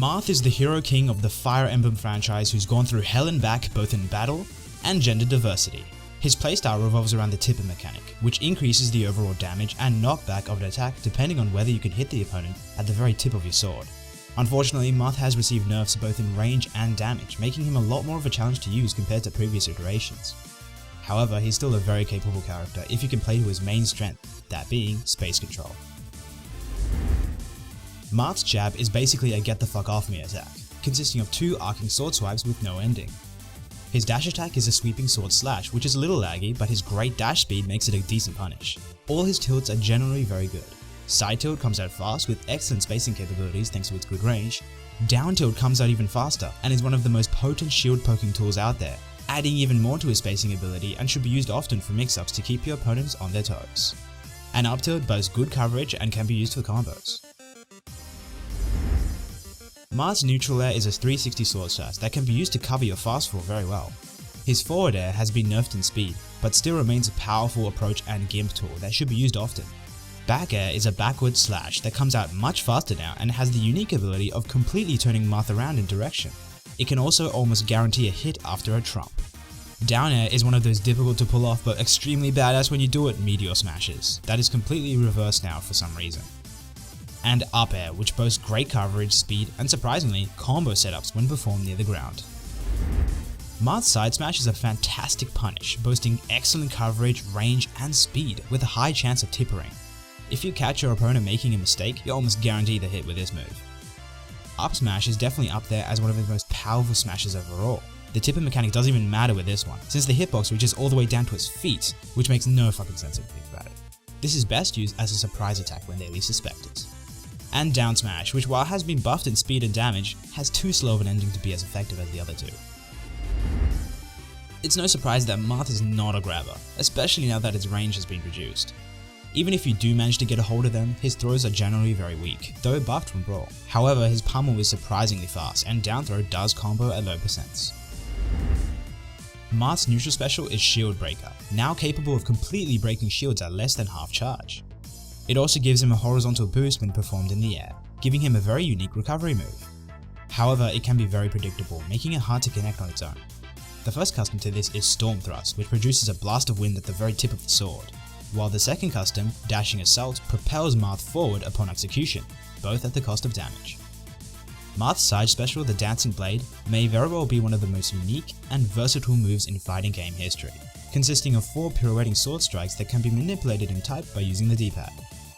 Marth is the hero king of the Fire Emblem franchise who's gone through hell and back both in battle and gender diversity. His playstyle revolves around the tipper mechanic, which increases the overall damage and knockback of an attack depending on whether you can hit the opponent at the very tip of your sword. Unfortunately, Marth has received nerfs both in range and damage, making him a lot more of a challenge to use compared to previous iterations. However, he's still a very capable character if you can play to his main strength, that being space control. Marth's jab is basically a get the fuck off me attack, consisting of 2 arcing sword swipes with no ending. His dash attack is a sweeping sword slash, which is a little laggy, but his great dash speed makes it a decent punish. All his tilts are generally very good. Side tilt comes out fast with excellent spacing capabilities thanks to its good range. Down tilt comes out even faster and is one of the most potent shield poking tools out there, adding even more to his spacing ability and should be used often for mix-ups to keep your opponents on their toes. An up tilt boasts good coverage and can be used for combos. Marth's neutral air is a 360 sword slash that can be used to cover your fast fall very well. His forward air has been nerfed in speed, but still remains a powerful approach and gimp tool that should be used often. Back air is a backward slash that comes out much faster now and has the unique ability of completely turning Marth around in direction. It can also almost guarantee a hit after a trump. Down air is one of those difficult to pull off but extremely badass when you do it meteor smashes that is completely reversed now for some reason. And up air, which boasts great coverage, speed, and surprisingly, combo setups when performed near the ground. Marth's side smash is a fantastic punish, boasting excellent coverage, range, and speed with a high chance of tippering. If you catch your opponent making a mistake, you're almost guaranteed a hit with this move. Up smash is definitely up there as one of the most powerful smashes overall. The tipper mechanic doesn't even matter with this one, since the hitbox reaches all the way down to his feet, which makes no fucking sense if you think about it. This is best used as a surprise attack when they least suspect it. And down smash, which while has been buffed in speed and damage, has too slow of an ending to be as effective as the other two. It's no surprise that Marth is not a grabber, especially now that its range has been reduced. Even if you do manage to get a hold of them, his throws are generally very weak, though buffed from Brawl. However, his pummel is surprisingly fast, and down throw does combo at low percents. Marth's neutral special is Shield Breaker, now capable of completely breaking shields at less than half charge. It also gives him a horizontal boost when performed in the air, giving him a very unique recovery move. However, it can be very predictable, making it hard to connect on its own. The first custom to this is Storm Thrust, which produces a blast of wind at the very tip of the sword, while the second custom, Dashing Assault, propels Marth forward upon execution, both at the cost of damage. Marth's side special, the Dancing Blade, may very well be one of the most unique and versatile moves in fighting game history, consisting of 4 pirouetting sword strikes that can be manipulated in type by using the D-pad.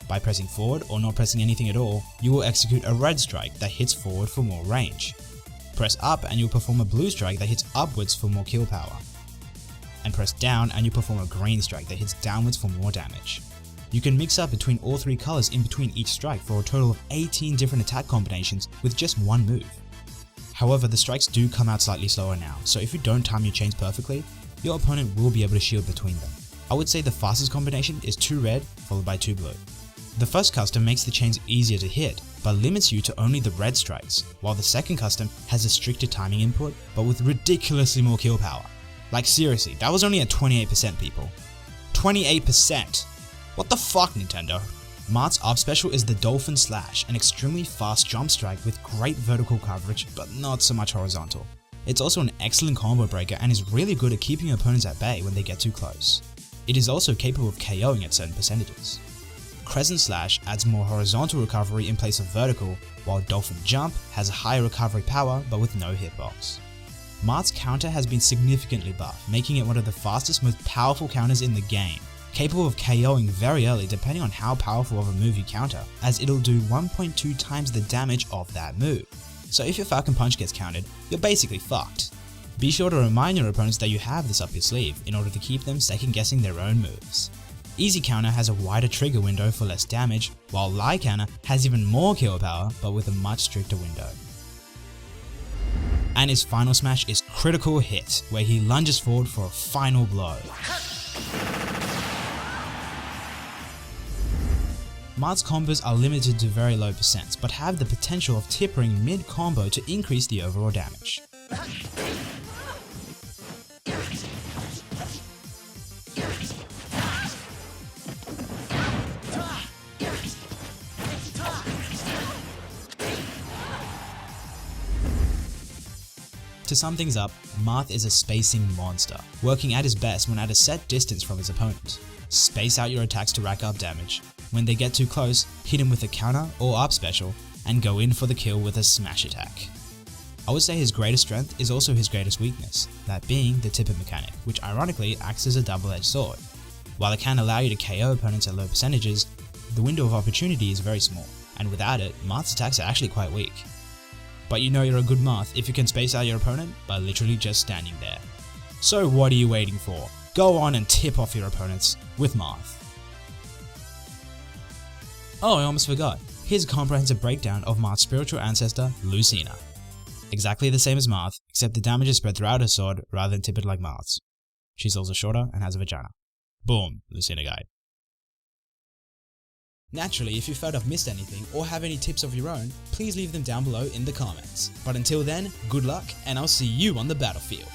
By pressing forward or not pressing anything at all, you will execute a red strike that hits forward for more range. Press up and you'll perform a blue strike that hits upwards for more kill power. And press down and you perform a green strike that hits downwards for more damage. You can mix up between all 3 colors in between each strike for a total of 18 different attack combinations with just one move. However, the strikes do come out slightly slower now, so if you don't time your chains perfectly, your opponent will be able to shield between them. I would say the fastest combination is 2 red followed by 2 blue. The first custom makes the chains easier to hit, but limits you to only the red strikes, while the second custom has a stricter timing input, but with ridiculously more kill power. Like seriously, that was only at 28% people. 28%! What the fuck, Nintendo? Marth's up special is the Dolphin Slash, an extremely fast jump strike with great vertical coverage, but not so much horizontal. It's also an excellent combo breaker and is really good at keeping opponents at bay when they get too close. It is also capable of KOing at certain percentages. Crescent Slash adds more horizontal recovery in place of vertical, while Dolphin Jump has a higher recovery power but with no hitbox. Marth's counter has been significantly buffed, making it one of the fastest, most powerful counters in the game, capable of KOing very early depending on how powerful of a move you counter, as it'll do 1.2 times the damage of that move. So if your Falcon Punch gets countered, you're basically fucked. Be sure to remind your opponents that you have this up your sleeve in order to keep them second guessing their own moves. Easy Counter has a wider trigger window for less damage, while Lie Counter has even more kill power but with a much stricter window. And his final smash is Critical Hit, where he lunges forward for a final blow. Marth's combos are limited to very low percents, but have the potential of tippering mid-combo to increase the overall damage. To sum things up, Marth is a spacing monster, working at his best when at a set distance from his opponent. Space out your attacks to rack up damage. When they get too close, hit him with a counter or up special, and go in for the kill with a smash attack. I would say his greatest strength is also his greatest weakness, that being the tipper mechanic, which ironically acts as a double-edged sword. While it can allow you to KO opponents at low percentages, the window of opportunity is very small, and without it, Marth's attacks are actually quite weak. But you know you're a good Marth if you can space out your opponent by literally just standing there. So what are you waiting for? Go on and tip off your opponents with Marth. Oh, I almost forgot. Here's a comprehensive breakdown of Marth's spiritual ancestor, Lucina. Exactly the same as Marth, except the damage is spread throughout her sword rather than tipped like Marth's. She's also shorter and has a vagina. Boom, Lucina guide. Naturally, if you felt I've missed anything or have any tips of your own, please leave them down below in the comments. But until then, good luck and I'll see you on the battlefield.